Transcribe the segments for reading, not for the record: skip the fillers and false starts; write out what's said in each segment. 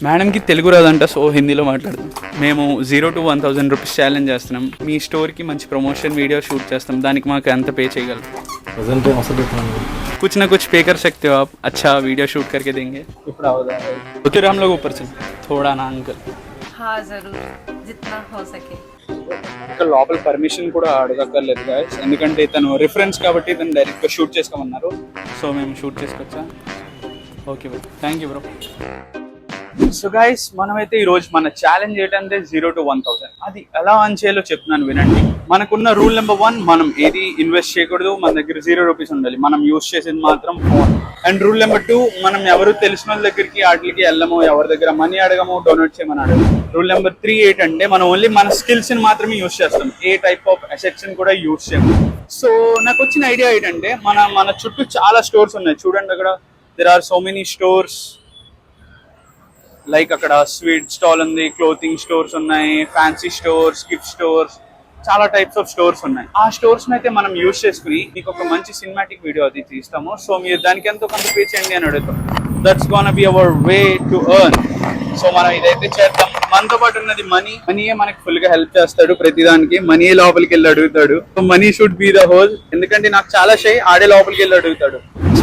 మేడంకి తెలుగు రాదంట, సో హిందీలో మాట్లాడదాం. మేము 0 to 1000 రూపీస్ ఛాలెంజ్ చేస్తున్నాం. మీ స్టోర్కి మంచి ప్రమోషన్ వీడియో షూట్ చేస్తాం, దానికి మాకు ఎంత పే చేయగలరు? कुछ ना कुछ पे कर सकते हो आप, अच्छा वीडियो शूट करके देंगे. फिर हम लोग ऊपर से थोड़ा ना अंकल. हाँ जरूर, जितना हो सके. ఇక్కడ లోపల పర్మిషన్ కూడా అడగక్కర్లేదు గాయస్, ఎందుకంటే తను రిఫరెన్స్ కాబట్టి తను డైరెక్ట్గా షూట్ చేసుకోమన్నారు. సో మేము షూట్ చేసుకోవచ్చా? Okay bro, thank you bro. So guys, మనమైతే ఈరోజు మన ఛాలెంజ్ ఏంటంటే 0 to 1000. అది ఎలా ఆన్ చేయాలో చెప్తున్నాను వినండి. మనకున్న రూల్ నెంబర్ 1, మనం ఏది ఇన్వెస్ట్ చేయకూడదు, మన దగ్గర 0 రూపీస్ ఉండాలి, మనం యూజ్ చేసేది మాత్రం ఫోన్. అండ్ రూల్ నెంబర్ 2, మనం ఎవరు తెలిసిన వాళ్ళ దగ్గరికి వాటికి వెళ్ళము, ఎవరి దగ్గర మనీ అడగము, డొనేట్ చేయమని అడగము. రూల్ నెంబర్ 3 ఏంటంటే మనం ఓన్లీ మన స్కిల్స్ ని మాత్రమే యూజ్ చేస్తాం, ఏ టైప్ ఆఫ్ అసెట్స్ ని కూడా యూజ్ చేయము. సో నాకు వచ్చిన ఐడియా ఏంటంటే మన చుట్టూ చాలా స్టోర్స్ ఉన్నాయి చూడండి. అక్కడ there are so many stores. Like అక్కడ స్వీట్ స్టాల్ ఉంది, క్లోతింగ్ స్టోర్స్ ఉన్నాయి, ఫ్యాన్సీ స్టోర్స్, గిఫ్ట్ స్టోర్స్, చాలా టైప్స్ ఆఫ్ స్టోర్స్ ఉన్నాయి. ఆ స్టోర్స్ అయితే మనం యూజ్ చేసుకుని మీకు ఒక మంచి సినిమాటిక్ వీడియో అది తీస్తాము. సో మీరు దానికి ఎంతో కొంత పే చేయండి అని అడుగుతాం. That's gonna be our way to earn. So మనం ఇదైతే చేద్దాం. మనతో పాటు ఉన్నది మనీయే మనకి ఫుల్ గా హెల్ప్ చేస్తాడు ప్రతిదానికి. మనీ లోపలికి వెళ్ళి అడుగుతాడు. So money should be the whole, ఎందుకంటే నాకు చాలా షై, ఆడే లోపలికి వెళ్ళి అడుగుతాడు.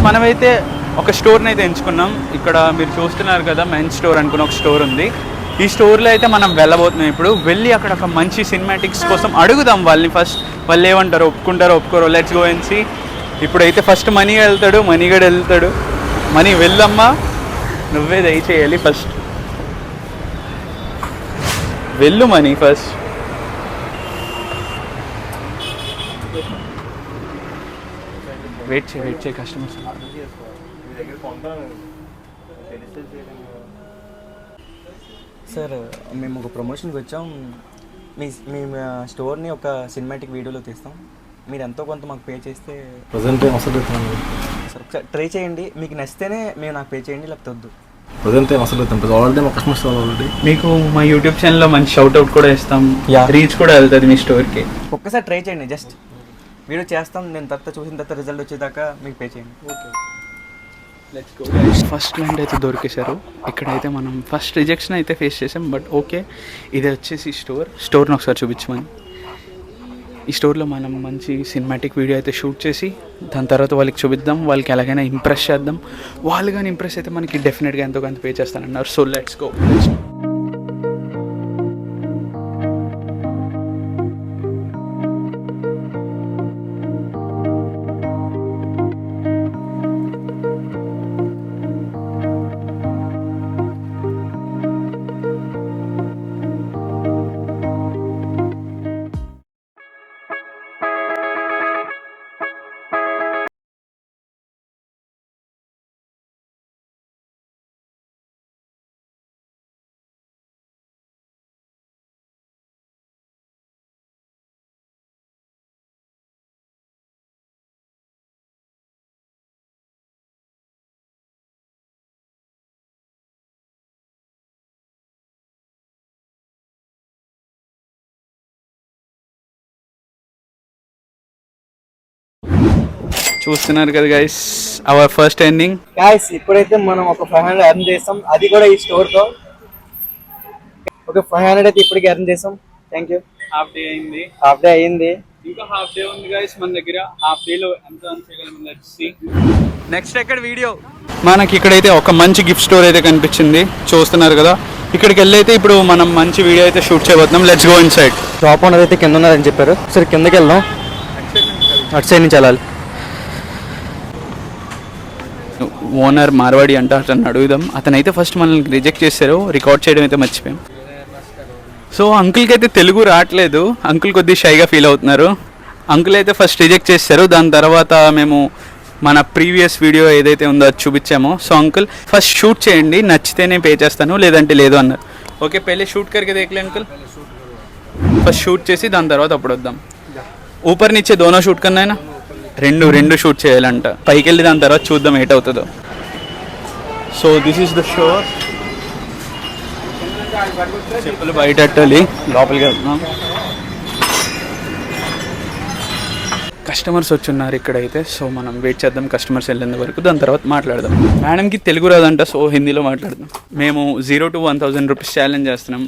మనమైతే ఒక స్టోర్ని అయితే ఎంచుకున్నాం. ఇక్కడ మీరు చూస్తున్నారు కదా, మెన్స్ స్టోర్ అనుకున్న ఒక స్టోర్ ఉంది. ఈ స్టోర్లో అయితే మనం వెళ్ళబోతున్నాం. ఇప్పుడు వెళ్ళి అక్కడ ఒక మంచి సినిమాటిక్స్ కోసం అడుగుదాం వాళ్ళని. ఫస్ట్ వాళ్ళు ఏమంటారు, ఒప్పుకుంటారో ఒప్పుకోరో, లెట్స్ గో అండ్ సీ. ఇప్పుడైతే ఫస్ట్ మనీ వెళ్తాడు, మనీగడ వెళ్తాడు. మనీ వెళ్ళమ్మా, నువ్వే దయచేయాలి ఫస్ట్. వెళ్ళు మనీ ఫస్ట్. వెయిట్ చేయి కస్టమర్స్. సార్, మేము ఒక ప్రమోషన్కి వచ్చాం. మీ స్టోర్ని ఒక సినిమాటిక్ వీడియోలో తీస్తాం. మీరు ఎంతో కొంత మాకు పే చేస్తే ప్రజెంట్ అసలు సార్ ఒకసారి ట్రై చేయండి. మీకు నచ్చితేనే మేము నాకు పే చేయండి, లేకపోతే వద్దు. ప్రజెంట్ అసలు ఆల్రెడీ మా కస్టమర్స్ ఆల్రెడీ మీకు మా యూట్యూబ్ ఛానల్లో మంచి షౌట్ అవుట్ కూడా ఇస్తాం, రీచ్ కూడా వెళ్తుంది మీ స్టోర్కి. ఒక్కసారి ట్రై చేయండి, జస్ట్ వీడియో చేస్తాం. నేను తర్వాత చూసిన తర్వాత రిజల్ట్ వచ్చేదాకా మీకు పే చేయండి. Okay, let's go. First client అయితే దొరికేశారు. ఇక్కడైతే మనం ఫస్ట్ రిజెక్షన్ అయితే ఫేస్ చేసాం, బట్ ఓకే. ఇది వచ్చేసి స్టోర్ని ఒకసారి చూపించమని. ఈ స్టోర్లో మనం మంచి సినిమాటిక్ వీడియో అయితే షూట్ చేసి దాని తర్వాత వాళ్ళకి చూపిద్దాం. వాళ్ళకి ఎలాగైనా ఇంప్రెస్ చేద్దాం. వాళ్ళు కానీ ఇంప్రెస్ అయితే మనకి డెఫినెట్గా ఎంతో కొంత పే చేస్తానన్నారు. So let's go. చూస్తున్నారు కదా guys, our first ending. Guys, ఇప్పుడైతే మనం ఒక 500 ఎర్న్ చేస్తాం, అది కూడా ఈ స్టోర్తో. ఒక 500 అయితే ఇప్పటికి ఎర్న్ చేస్తాం. Thank you. హాఫ్ డే అయింది. ఇంకా హాఫ్ డే ఉంది గైస్ మన దగ్గర. హాఫ్ డేలో ఎంత ఎర్న్ చేయగలం, లెట్స్ సీ. నెక్స్ట్ ఎక్కడ వీడియో. మనకి ఇక్కడైతే ఒక మంచి గిఫ్ట్ స్టోర్ అయితే కనిపించింది, చూస్తున్నారు కదా. ఇక్కడికి వెళ్ళి అయితే ఇప్పుడు మనం మంచి వీడియో అయితే షూట్ చేయబోతున్నాం. Let's go in side. Shop owner అయితే కింద ఉన్నారని చెప్పారు. సరే కిందకి వెళ్దాం. అటు సైడ్ నుంచి వెళ్ళాలి. ఓనర్ మార్వాడి అంట, అతను అడుగుదాం. అతనైతే ఫస్ట్ మనల్ని రిజెక్ట్ చేశారు, రికార్డ్ చేయడం అయితే మర్చిపోయాం. సో అంకుల్కి అయితే తెలుగు రావట్లేదు. అంకుల్ కొద్దిగా షైగా ఫీల్ అవుతున్నారు. అంకుల్ అయితే ఫస్ట్ రిజెక్ట్ చేశారు. దాని తర్వాత మేము మన ప్రీవియస్ వీడియో ఏదైతే ఉందో అది చూపించామో. సో అంకుల్ ఫస్ట్ షూట్ చేయండి, నచ్చితేనే పే చేస్తాను, లేదంటే లేదు అన్నారు. ఓకే, పెళ్ళి షూట్ కరికే దేఖలే అంకుల్. ఫస్ట్ షూట్ చేసి దాని తర్వాత అప్పుడు వద్దాం. ఊపర్ నిచ్చే దోనో షూట్ కన్నా అయినా రెండు షూట్ చేయాలంట. పైకి వెళ్ళి దాని తర్వాత చూద్దాం ఏటవుతుందో. So this is the shore. చెప్పులు బయట లోపలికి వెళ్తున్నాం. కస్టమర్స్ వచ్చున్నారు ఇక్కడైతే. సో మనం వెయిట్ చేద్దాం కస్టమర్స్ వెళ్ళేంత వరకు, దాని తర్వాత మాట్లాడదాం. మేడంకి తెలుగు రాదంట, సో హిందీలో మాట్లాడదాం. మేము 0 to 1000 రూపీస్ ఛాలెంజ్ చేస్తున్నాం.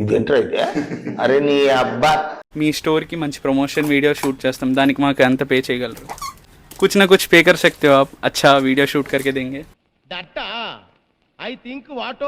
ఇదేంటైతే అరే నీ అబ్బా మీ స్టోర్కి మంచి ప్రమోషన్ వీడియో షూట్ చేస్తాం, దానికి మాకు ఎంత పే చేయగలరు? कुछ ना कुछ पे कर सकते हो आप, अच्छा वीडियो शूट करके देंगे. I think what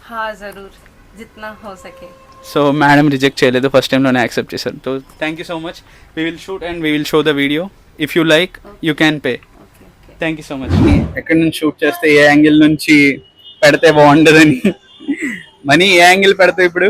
हाँ ज़रूर, जितना हो सके. సో మేడం రిజెక్ట్ చేయలేదు, ఫస్ట్ టైంలోనే యాక్సెప్ట్ చేశారు. So thank you so much. We will shoot and we will show the video. If you like you can pay. Thank you so much. ఎక్కడి నుంచి షూట్ చేస్తే ఏ యాంగిల్ నుంచి పెడితే బాగుండదని money ఏ angle పెడితే ఇప్పుడు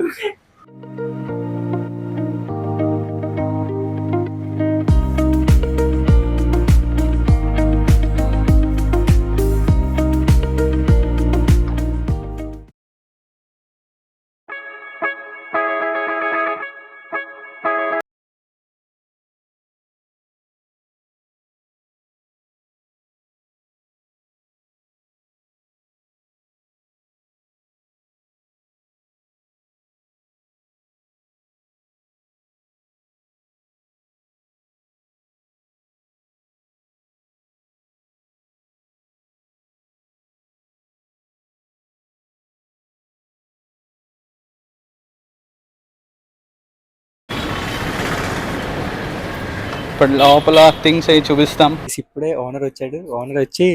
ఇప్పుడు లోపల థింగ్స్ అవి చూపిస్తాం. ఇప్పుడే ఓనర్ వచ్చాడు. ఓనర్ వచ్చి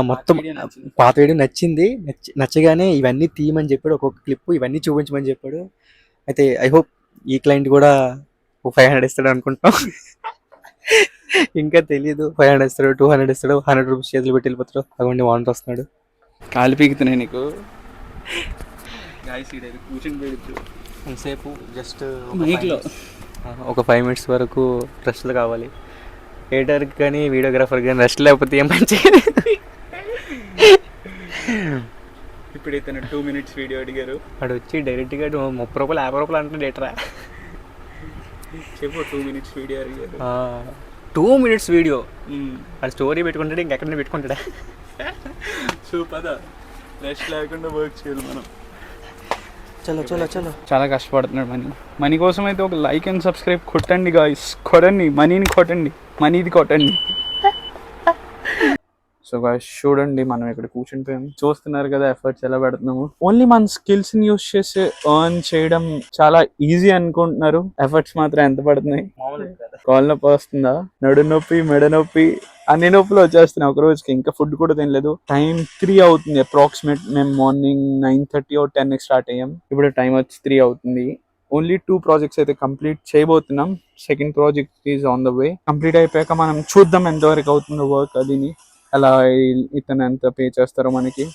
మొత్తం పాత వీడియో నచ్చింది, నచ్చగానే ఇవన్నీ తీయమని చెప్పాడు, ఒక్కొక్క క్లిప్ ఇవన్నీ చూపించమని చెప్పాడు. అయితే ఐ హోప్ ఈ క్లయింట్ కూడా 500 ఇస్తాడు అనుకుంటాం. ఇంకా తెలియదు, 500 ఇస్తాడు, 200 ఇస్తాడు, 100 రూపీస్ చేతులు పెట్టి వెళ్ళిపోతాడు. అటువంటి ఓనర్ వస్తున్నాడు. కాలు పీకుతున్నాయి నీకు. ఎంతసేపు జస్ట్ మైక్లో ఒక 5 minutes వరకు రెస్ట్లు కావాలి. ఎడిటర్కి కానీ వీడియోగ్రాఫర్ కానీ రెస్ట్ లేకపోతే ఏం పని చేయలేదు. ఇప్పుడు ఇతను 2 minutes వీడియో అడిగారు. వాడు వచ్చి డైరెక్ట్గా 30 రూపాయలు 50 రూపాయలు అంటే డేటరా చెప్పు. 2 minutes వీడియో అడిగారు. 2 minutes వీడియో వాడు స్టోరీ పెట్టుకుంటాడు, ఇంకెక్కడ పెట్టుకుంటాడా? సూపర్. రెస్ట్ లేకుండా వర్క్ చేయాలి మనం. చలో చలో చలో. చాలా కష్టపడుతున్నాడు మనీ కోసం. అయితే ఒక లైక్ అండ్ సబ్స్క్రైబ్ కొట్టండి గాయ్స్, కొట్టండి. మనీని కొట్టండి, మనీది కొట్టండి. సో గాయ్స్ చూడండి, మనం ఇక్కడ కూర్చుని పోయాం. చూస్తున్నారు కదా ఎఫర్ట్స్ ఎలా పెడుతున్నాము. ఓన్లీ మన స్కిల్స్ ని యూస్ చేసి ఎర్న్ చేయడం చాలా ఈజీ అనుకుంటున్నారు. ఎఫర్ట్స్ మాత్రం ఎంత పడుతున్నాయి? కాళ్ళ నొప్పి వస్తుందా, నడు నొప్పి, మెడ నొప్పి, అన్ని నొప్పులు వచ్చేస్తున్నాయి ఒక రోజుకి. ఇంకా ఫుడ్ కూడా తినలేదు. టైం 3 అవుతుంది అప్రాక్సిమేట్. మేము మార్నింగ్ 9:30 or 10కి స్టార్ట్ అయ్యాం. ఇప్పుడు టైం వచ్చి 3 అవుతుంది. ఓన్లీ 2 ప్రాజెక్ట్స్ అయితే కంప్లీట్ చేయబోతున్నాం. Second project is on the way. Complete అయిపోయాక మనం చూద్దాం ఎంతవరకు అవుతుందో వర్క్. అదిని అలా ఇతను ఎంత పే చేస్తారో మనకి.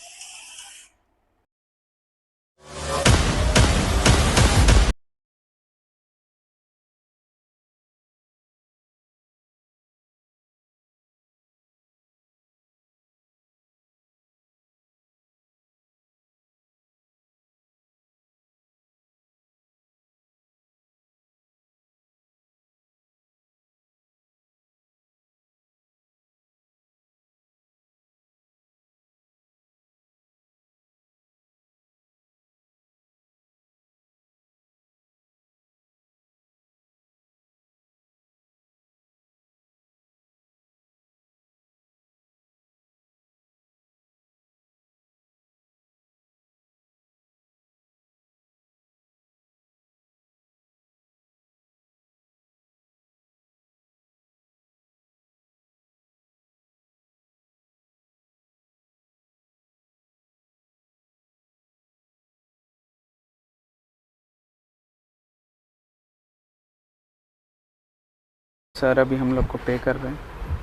सर अभी हम लोग को पे कर रहे हैं.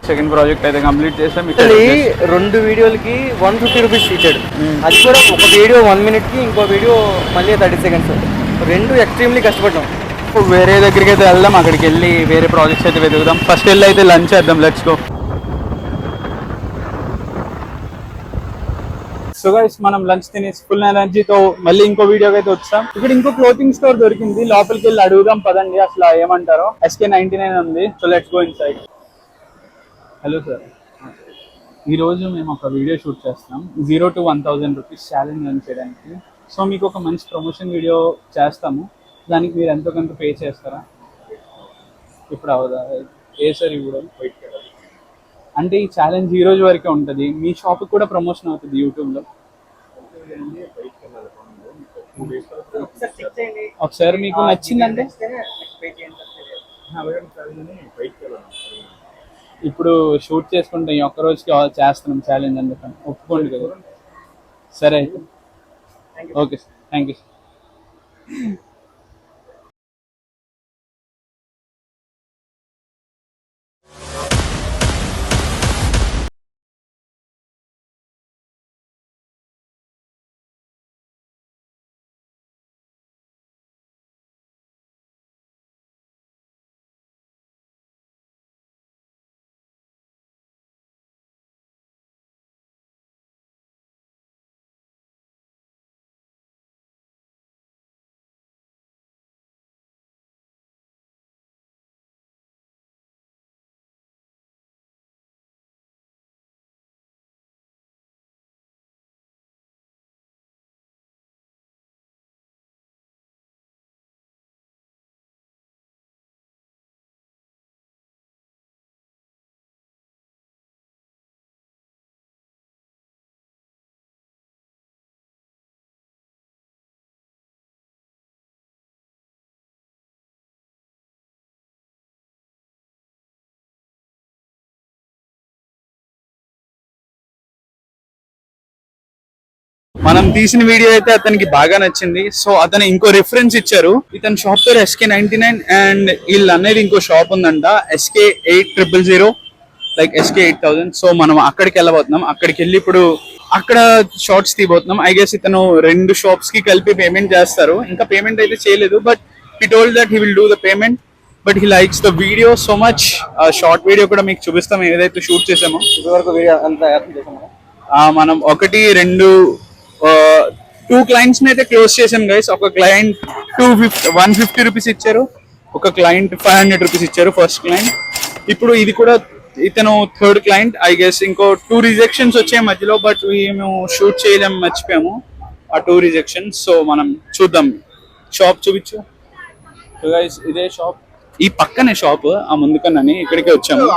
సెకండ్ ప్రాజెక్ట్ అయితే కంప్లీట్ చేసాం. ఇక్కడ 2 వీడియోలకి 150 రూపీస్ ఇచ్చాడు. అది కూడా ఒక వీడియో 1 minute, ఇంకో వీడియో మళ్ళీ 30 seconds. 2 ఎక్స్ట్రీమ్లీ కష్టపడ్డాం. వేరే దగ్గరికి అయితే వెళ్దాం. అక్కడికి వెళ్ళి వేరే ప్రాజెక్ట్స్ అయితే వెతుకుదాం. ఫస్ట్ వెళ్ళి అయితే లంచ్ చేద్దాం. Let's go. సో గైస్ మనం లంచ్ తినేసి ఫుల్ ఎనర్జీతో మళ్ళీ ఇంకో వీడియోకి అయితే వచ్చాం. ఇక్కడ ఇంకో క్లోతింగ్ స్టోర్ దొరికింది. లోపలికి వెళ్ళి అడుగుదాం పదండి, అసలు ఏమంటారో. SK99 ఉంది. So let's go inside. Hello sir, ఈరోజు మేము ఒక వీడియో షూట్ చేస్తున్నాం 0 to 1000 రూపీస్ ఛాలెంజ్ రన్ చేయడానికి. సో మీకు ఒక మంచి ప్రమోషన్ వీడియో చేస్తాము, దానికి మీరు ఎంతో కొంత పే చేస్తారా? ఇప్పుడు అవదా ఏ సార్ ఇవ్వడం అంటే ఈ ఛాలెంజ్ ఈ రోజు వరకే ఉంటుంది. మీ షాప్ కూడా ప్రమోషన్ అవుతుంది యూట్యూబ్లో. ఒకసారి మీకు నచ్చిందంటే ఇప్పుడు షూట్ చేసుకుంటాం ఈ ఒక్క రోజుకి చేస్తున్నాం ఛాలెంజ్, అందుకని ఒప్పుకోండి కదా. సరే అయితే ఓకే సార్, థ్యాంక్ యూ. మనం తీసిన వీడియో అయితే అతనికి బాగా నచ్చింది. సో అతను ఇంకో రిఫరెన్స్ ఇచ్చారు. ఇతని షాప్ పేరు SK99 అండ్ వీళ్ళు అనేది ఇంకో షాప్ ఉందంట SK8000 లైక్ SK8000. సో మనం అక్కడికి వెళ్ళబోతున్నాం. అక్కడికి వెళ్ళి ఇప్పుడు అక్కడ షార్ట్స్ తీయబోతున్నాం. ఐ గెస్ ఇతను 2 షాప్స్ కి కలిపి పేమెంట్ చేస్తారు. ఇంకా పేమెంట్ అయితే చేయలేదు, but he told that he will do the payment. But he likes the video so much. Short video కూడా మీకు చూపిస్తాం ఏదైతే షూట్ చేసామో. ఇప్పటివరకు వీడియో అంతా చేసాము. మనం 1, 2 2 క్లయింట్స్ అయితే క్లోజ్ చేసాం గైస్. ఒక క్లయింట్ 150 రూపీస్ ఇచ్చారు, ఒక క్లయింట్ 500 రూపీస్ ఇచ్చారు ఫస్ట్ క్లయింట్. ఇప్పుడు ఇది కూడా ఇతను థర్డ్ క్లయింట్. ఐ గెస్ ఇంకో 2 రిజెక్షన్స్ వచ్చాయి మధ్యలో, బట్ మేము షూట్ చేయడం మర్చిపోయాము ఆ 2 రిజెక్షన్స్. సో మనం చూద్దాం. షాప్ చూపించు గైస్. ఇదే షాప్, ఈ పక్కనే షాప్, ఆ ముందుకన్నాని ఇక్కడికే వచ్చాము.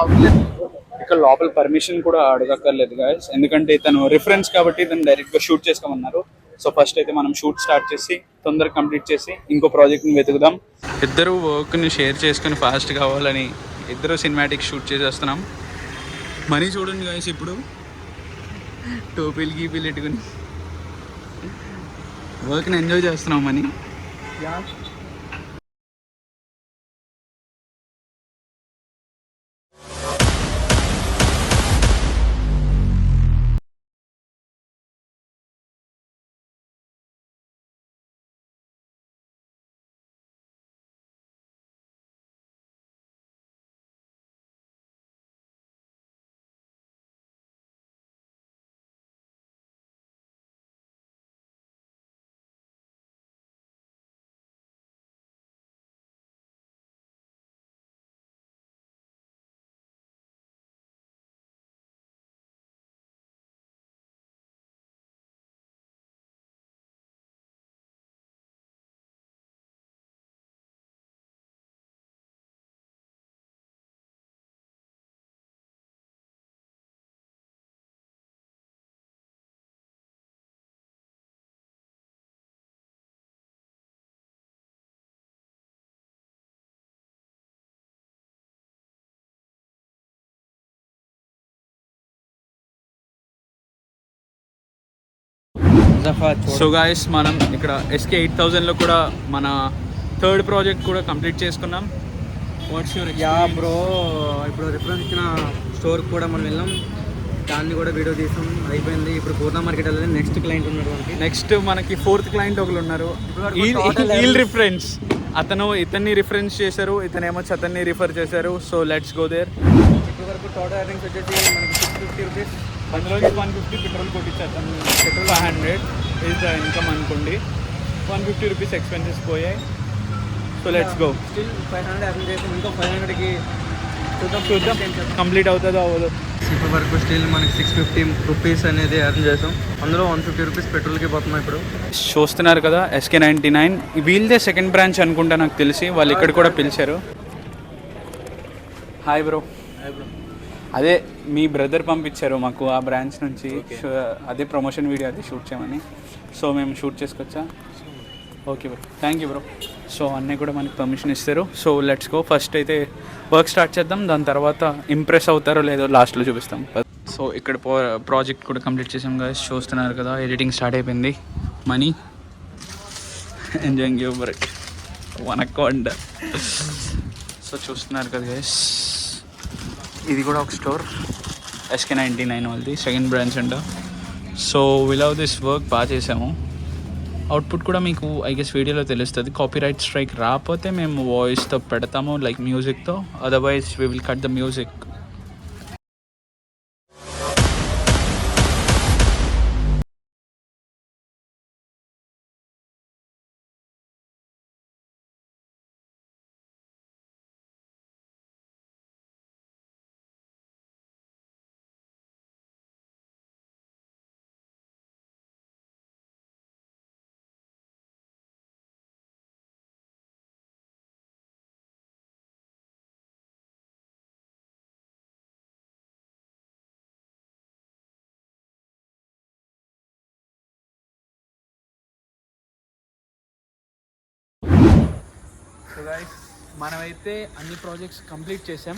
ఇక్కడ లోపల పర్మిషన్ కూడా అడగక్కర్లేదు గాయస్, ఎందుకంటే ఇతను రిఫరెన్స్ కాబట్టి ఇతను డైరెక్ట్ గా షూట్ చేసుకోమన్నారు. సో ఫస్ట్ అయితే మనం షూట్ స్టార్ట్ చేసి తొందరగా కంప్లీట్ చేసి ఇంకో ప్రాజెక్ట్ ని వెతుకుదాం. ఇద్దరు వర్క్ ని షేర్ చేసుకుని ఫాస్ట్ కావాలని ఇద్దరు సినిమాటిక్ షూట్ చేసేస్తున్నాం. మనీ చూడండి గాయస్, ఇప్పుడు టోపీలు గీపీలు పెట్టుకుని వర్క్ ని ఎంజాయ్ చేస్తున్నాం మనీ. సో గాయస్ మనం ఇక్కడ SK8000లో కూడా మన థర్డ్ ప్రాజెక్ట్ కూడా కంప్లీట్ చేసుకున్నాం. వాట్స్ యువర్ బ్రో, ఇప్పుడు రిఫరెన్స్ ఇచ్చిన స్టోర్ కూడా మనం వెళ్ళాం, దాన్ని కూడా వీడియో తీసాం, అయిపోయింది. ఇప్పుడు పూర్ణ మార్కెట్ వెళ్ళాలి. నెక్స్ట్ క్లయింట్ ఉన్నాడు మనకి. నెక్స్ట్ మనకి 4th క్లయింట్ ఒకరు ఉన్నారు. వీల్ రిఫరెన్స్, అతను ఇతన్ని రిఫరెన్స్ చేశారు, ఇతనేమో అతన్ని రిఫర్ చేశారు. So let's go there. ఇప్పుడు వరకు టోటల్ ఎర్నింగ్స్ వచ్చేసి మనకి 650 రూపీస్. అందులోకి 150 పెట్రోల్ కొట్టించేస్తాం. పెట్రోల్ 500 ఈజ్ ద ఇన్కమ్ అనుకోండి. 150 రూపీస్ ఎక్స్పెన్సెస్ పోయాయి. So let's go. Still 500 earn చేసాం, ఇంకో 500కి చూద్దాం కంప్లీట్ అవుతుందో అవ్వదు. ఇప్పటి వరకు స్టిల్ మనకి 650 రూపీస్ అనేది ఎర్న్ చేసాం. అందులో 150 రూపీస్ పెట్రోల్కి పోతున్నాం. ఇప్పుడు చూస్తున్నారు కదా SK99, వీళ్ళదే సెకండ్ బ్రాంచ్ అనుకుంటా నాకు తెలిసి. వాళ్ళు ఇక్కడ కూడా పిలిచారు. Hi bro. అదే మీ బ్రదర్ పంపించారు మాకు ఆ బ్రాంచ్ నుంచి. అదే ప్రమోషన్ వీడియో అది షూట్ చేయమని. సో మేము షూట్ చేసుకొచ్చా. Okay bro, thank you bro. So అన్నీ కూడా మనకి పర్మిషన్ ఇస్తారు. So let's go. ఫస్ట్ అయితే వర్క్ స్టార్ట్ చేద్దాం, దాని తర్వాత ఇంప్రెస్ అవుతారో లేదో లాస్ట్లో చూపిస్తాం. సో ఇక్కడ ప్రాజెక్ట్ కూడా కంప్లీట్ చేసాం గైస్. చూస్తున్నారు కదా, ఎడిటింగ్ స్టార్ట్ అయిపోయింది. మనీ ఎంజాయింగ్ యువర్ ఇట్ వనకొండ. సో చూస్తున్నారు కదా గైస్, ఇది కూడా ఒక స్టోర్, SK99 వాళ్ళది, సెకండ్ బ్రాంచ్ అంట. So we love this work, బాగా చేసాము. అవుట్పుట్ కూడా మీకు ఐ గెస్ వీడియోలో తెలుస్తుంది. కాపీరైట్ స్ట్రైక్ రాకపోతే మేము వాయిస్తో పెడతాము, లైక్ మ్యూజిక్తో. Otherwise we will cut the music. So guys, మనమైతే అన్ని ప్రాజెక్ట్స్ కంప్లీట్ చేసాం.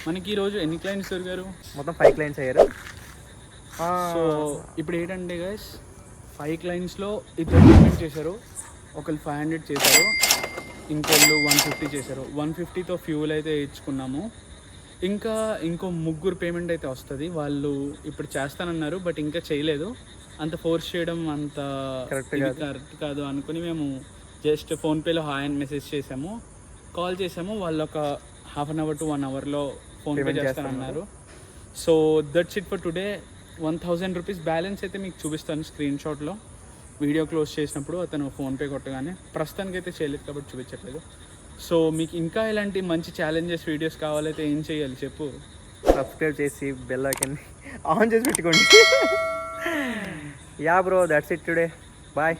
మనకి ఈరోజు ఎన్ని క్లయింట్స్ దొరికారు? మొత్తం 5 క్లయింట్స్ అయ్యారు. సో ఇప్పుడు ఏంటంటే గైస్, 5 క్లయింట్స్లో 2 పేమెంట్ చేశారు. ఒకళ్ళు 500 చేశారు, ఇంకోళ్ళు 150 చేశారు. 150తో ఫ్యూల్ అయితే ఇచ్చుకున్నాము. ఇంకా ఇంకో 3 పేమెంట్ అయితే వస్తుంది. వాళ్ళు ఇప్పుడు చేస్తానన్నారు, బట్ ఇంకా చేయలేదు. అంత ఫోర్స్ చేయడం అంత కరెక్ట్ కాదు అనుకుని మేము జస్ట్ ఫోన్పేలో హాయ్ అని మెసేజ్ చేసాము, కాల్ చేసాము. వాళ్ళు ఒక హాఫ్ అన్ అవర్ టు 1 అవర్లో ఫోన్పే చేస్తానన్నారు. So that's it for today. 1000 rupees balance అయితే మీకు చూపిస్తాను స్క్రీన్ షాట్లో, వీడియో క్లోజ్ చేసినప్పుడు అతను ఫోన్పే కొట్టగానే. ప్రస్తుతానికి అయితే చేయలేదు కాబట్టి చూపించట్లేదు. సో మీకు ఇంకా ఇలాంటి మంచి ఛాలెంజెస్ వీడియోస్ కావాలైతే ఏం చేయాలి చెప్పు? సబ్స్క్రైబ్ చేసి బెల్ ఐకాన్ ఆన్ చేసి పెట్టుకోండి. Yeah bro, that's it today. Bye.